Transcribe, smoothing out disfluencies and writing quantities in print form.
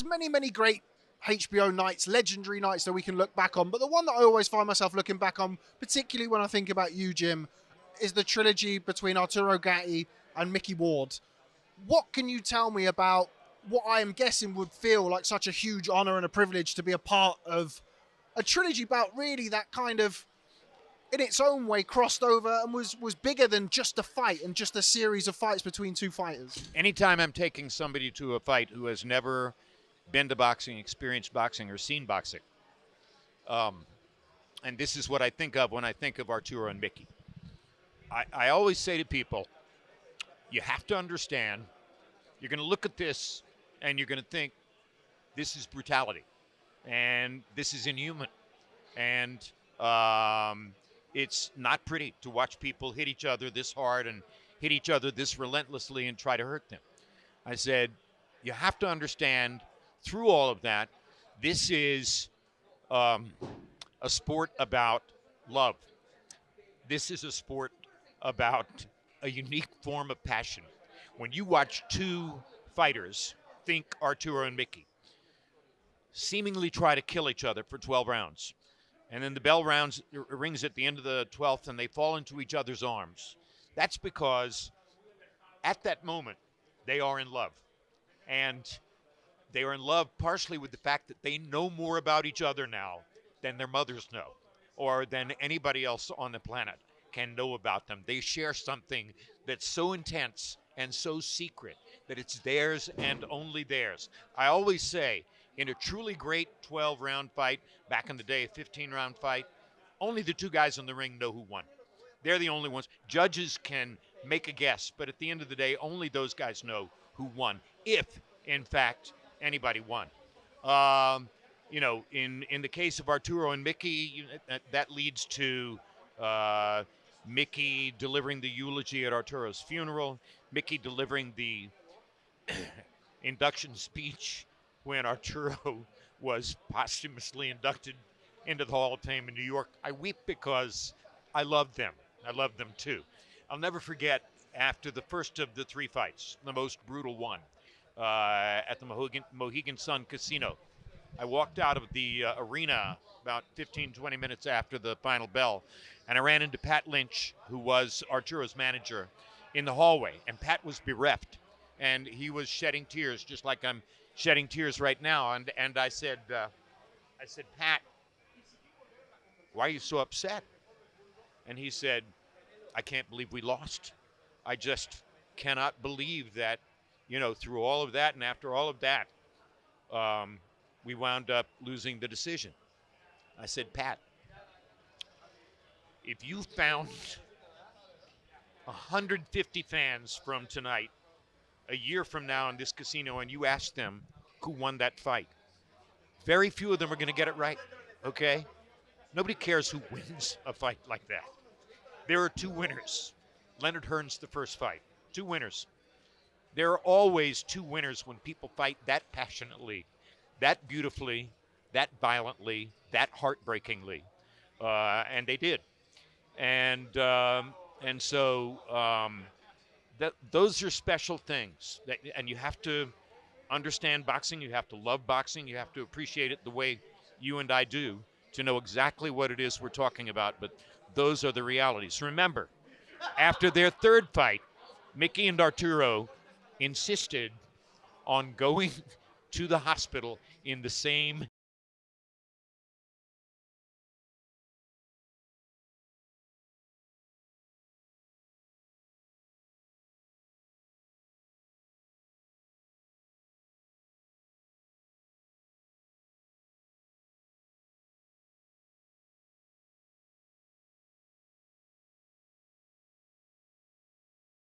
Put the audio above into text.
there's many great HBO nights, legendary nights that we can look back on. But the one that I always find myself looking back on, particularly when I think about you, Jim, is the trilogy between Arturo Gatti and Micky Ward. What can you tell me about what I am guessing would feel like such a huge honor and a privilege to be a part of a trilogy bout really that kind of, in its own way, crossed over and was bigger than just a fight and just a series of fights between two fighters? Anytime I'm taking somebody to a fight who has never been to boxing, experienced boxing, or seen boxing, and this is what I think of when I think of Arturo and Micky. I always say to people, you have to understand, you're going to look at this and you're going to think, this is brutality, and this is inhuman, and it's not pretty to watch people hit each other this hard and hit each other this relentlessly and try to hurt them. I said, you have to understand, through all of that, this is a sport about love. This is a sport about a unique form of passion. When you watch two fighters, think Arturo and Micky, seemingly try to kill each other for 12 rounds, and then the bell rings at the end of the 12th and they fall into each other's arms, that's because at that moment they are in love. And they are in love partially with the fact that they know more about each other now than their mothers know, or than anybody else on the planet can know about them. They share something that's so intense and so secret that it's theirs and only theirs. I always say, in a truly great 12-round fight, back in the day, a 15-round fight, only the two guys in the ring know who won. They're the only ones. Judges can make a guess, but at the end of the day, only those guys know who won, if, in fact, anybody won. In the case of Arturo and Micky, that leads to Micky delivering the eulogy at Arturo's funeral, Micky delivering the induction speech when Arturo was posthumously inducted into the Hall of Fame in New York. I weep because I love them. I love them too. I'll never forget, after the first of the three fights, the most brutal one, at the Mohegan Sun Casino, I walked out of the arena about 15, 20 minutes after the final bell, and I ran into Pat Lynch, who was Arturo's manager, in the hallway, and Pat was bereft, and he was shedding tears, just like I'm shedding tears right now. And I said, Pat, why are you so upset? And he said, I can't believe we lost. I just cannot believe that, through all of that and after all of that, we wound up losing the decision. I said, Pat, if you found 150 fans from tonight, a year from now in this casino, and you asked them who won that fight, very few of them are going to get it right, okay? Nobody cares who wins a fight like that. There are two winners. Leonard Hearn's the first fight. Two winners. There are always two winners when people fight that passionately, that beautifully, that violently, that heartbreakingly. And they did. And so those are special things. And you have to understand boxing. You have to love boxing. You have to appreciate it the way you and I do to know exactly what it is we're talking about. But those are the realities. Remember, after their third fight, Micky and Arturo insisted on going to the hospital in the same